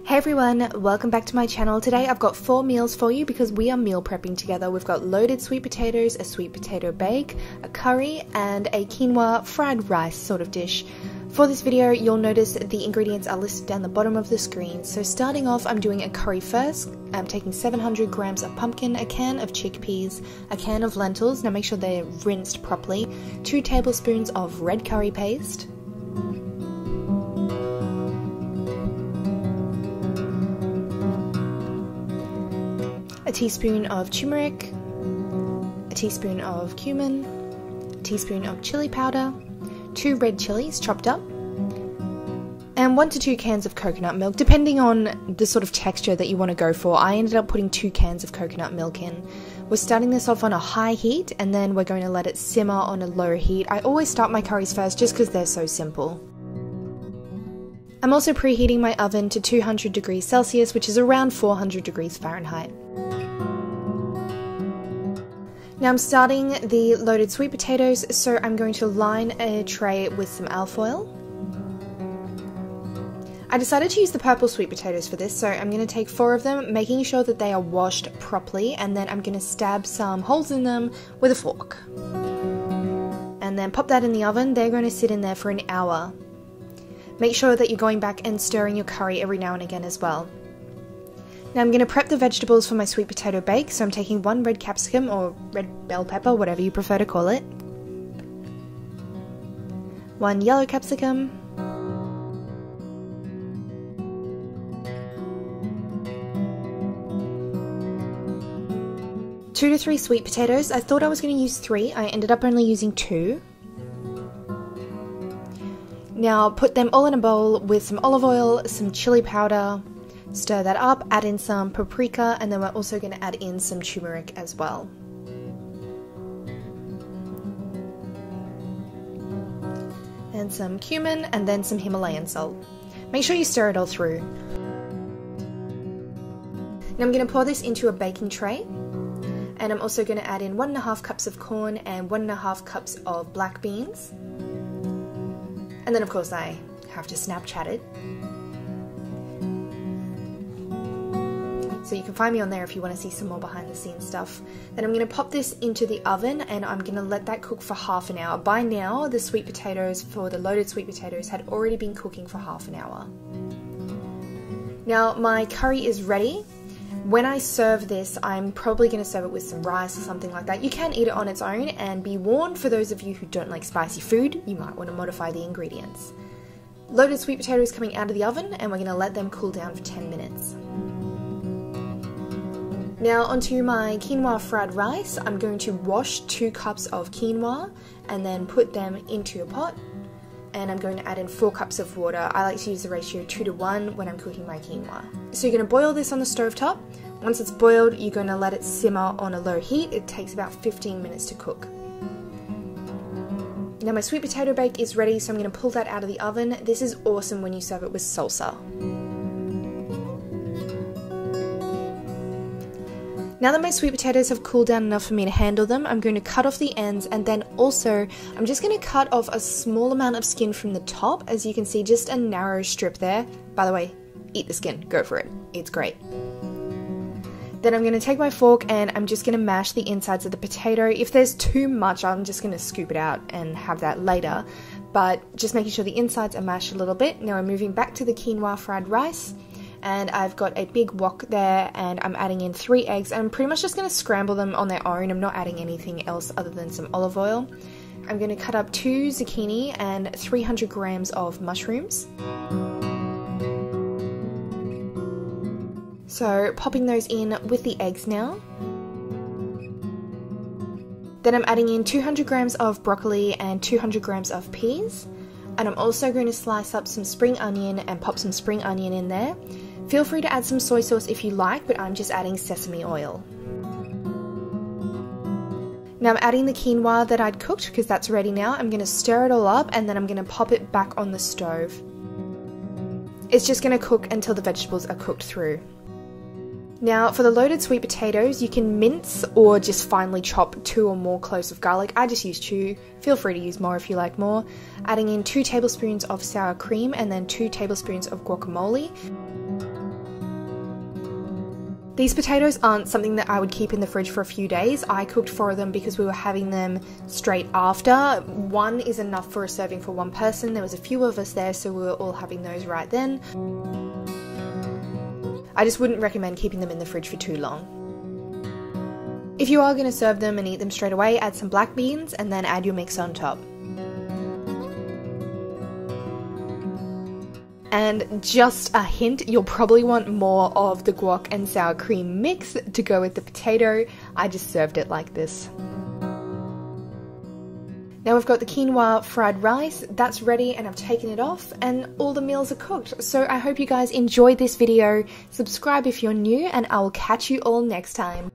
Hey everyone, welcome back to my channel. Today I've got 4 meals for you because we are meal prepping together. We've got loaded sweet potatoes, a sweet potato bake, a curry, and a quinoa fried rice sort of dish. For this video, you'll notice the ingredients are listed down the bottom of the screen. So starting off, I'm doing a curry first. I'm taking 700 grams of pumpkin, a can of chickpeas, a can of lentils, now make sure they're rinsed properly, 2 tablespoons of red curry paste, a teaspoon of turmeric, a teaspoon of cumin, a teaspoon of chili powder, 2 red chilies chopped up, and 1 to 2 cans of coconut milk, depending on the sort of texture that you want to go for. I ended up putting 2 cans of coconut milk in. We're starting this off on a high heat and then we're going to let it simmer on a low heat. I always start my curries first just because they're so simple. I'm also preheating my oven to 200 degrees Celsius, which is around 400 degrees Fahrenheit. Now I'm starting the loaded sweet potatoes, so I'm going to line a tray with some alfoil. I decided to use the purple sweet potatoes for this, so I'm going to take 4 of them, making sure that they are washed properly, and then I'm going to stab some holes in them with a fork. And then pop that in the oven. They're going to sit in there for an hour. Make sure that you're going back and stirring your curry every now and again as well. Now I'm going to prep the vegetables for my sweet potato bake, so I'm taking 1 red capsicum or red bell pepper, whatever you prefer to call it, 1 yellow capsicum, 2 to 3 sweet potatoes. I thought I was going to use 3, I ended up only using 2. Now put them all in a bowl with some olive oil, some chili powder. Stir that up, add in some paprika, and then we're also going to add in some turmeric as well. And some cumin, and then some Himalayan salt. Make sure you stir it all through. Now I'm going to pour this into a baking tray, and I'm also going to add in 1.5 cups of corn and 1.5 cups of black beans. And then of course I have to Snapchat it. So you can find me on there if you want to see some more behind the scenes stuff. Then I'm going to pop this into the oven and I'm going to let that cook for half an hour. By now, the sweet potatoes for the loaded sweet potatoes had already been cooking for half an hour. Now my curry is ready. When I serve this, I'm probably going to serve it with some rice or something like that. You can eat it on its own, and be warned, for those of you who don't like spicy food, you might want to modify the ingredients. Loaded sweet potatoes coming out of the oven, and we're going to let them cool down for 10 minutes. Now onto my quinoa fried rice. I'm going to wash 2 cups of quinoa and then put them into a pot, and I'm going to add in 4 cups of water. I like to use the ratio 2 to 1 when I'm cooking my quinoa. So you're going to boil this on the stove top. Once it's boiled, you're going to let it simmer on a low heat. It takes about 15 minutes to cook. Now my sweet potato bake is ready, so I'm going to pull that out of the oven. This is awesome when you serve it with salsa. Now that my sweet potatoes have cooled down enough for me to handle them, I'm going to cut off the ends, and then also I'm just going to cut off a small amount of skin from the top. As you can see, just a narrow strip there. By the way, eat the skin, go for it, it's great. Then I'm going to take my fork and I'm just going to mash the insides of the potato. If there's too much, I'm just going to scoop it out and have that later, but just making sure the insides are mashed a little bit. Now I'm moving back to the quinoa fried rice. And I've got a big wok there, and I'm adding in 3 eggs, and I'm pretty much just going to scramble them on their own. I'm not adding anything else other than some olive oil. I'm going to cut up 2 zucchini and 300 grams of mushrooms. So popping those in with the eggs now. Then I'm adding in 200 grams of broccoli and 200 grams of peas. And I'm also going to slice up some spring onion and pop some spring onion in there. Feel free to add some soy sauce if you like, but I'm just adding sesame oil. Now I'm adding the quinoa that I'd cooked because that's ready now. I'm going to stir it all up and then I'm going to pop it back on the stove. It's just going to cook until the vegetables are cooked through. Now for the loaded sweet potatoes, you can mince or just finely chop 2 or more cloves of garlic. I just use 2, feel free to use more if you like more. Adding in 2 tablespoons of sour cream and then 2 tablespoons of guacamole. These potatoes aren't something that I would keep in the fridge for a few days. I cooked 4 of them because we were having them straight after. 1 is enough for a serving for 1 person. There was a few of us there, so we were all having those right then. I just wouldn't recommend keeping them in the fridge for too long. If you are going to serve them and eat them straight away, add some black beans and then add your mix on top. And just a hint, you'll probably want more of the guac and sour cream mix to go with the potato. I just served it like this. Now we've got the quinoa fried rice, that's ready and I've taken it off and all the meals are cooked. So I hope you guys enjoyed this video. Subscribe if you're new and I will catch you all next time.